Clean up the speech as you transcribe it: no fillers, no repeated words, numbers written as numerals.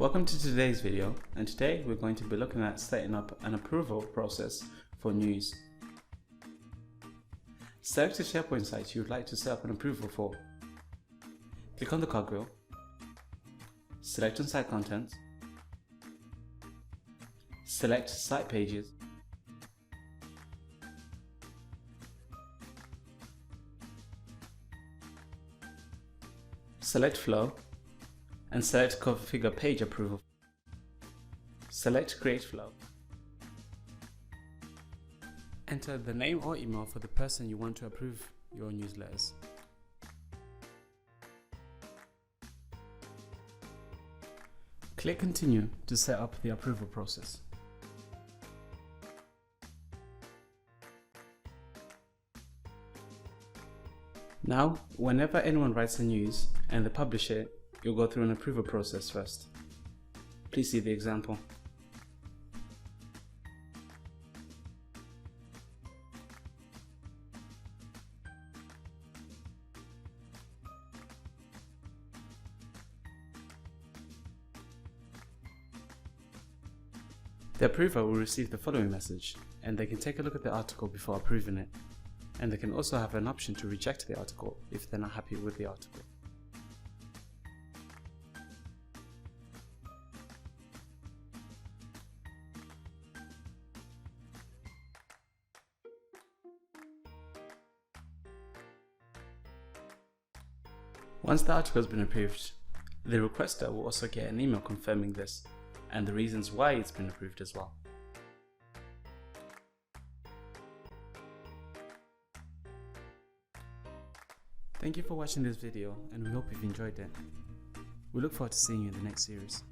Welcome to today's video, and today we're going to be looking at setting up an approval process for news. Select the SharePoint site you would like to set up an approval for. Click on the cogwheel, select on Site Content, select Site Pages, select Flow, and select Configure Page Approval. Select Create Flow. Enter the name or email for the person you want to approve your newsletters. Click Continue to set up the approval process. Now, whenever anyone writes a news and they publish it, you'll go through an approval process first. Please see the example. The approver will receive the following message, and they can take a look at the article before approving it. And they can also have an option to reject the article if they're not happy with the article. Once the article has been approved, the requester will also get an email confirming this and the reasons why it's been approved as well. Thank you for watching this video, and we hope you've enjoyed it. We look forward to seeing you in the next series.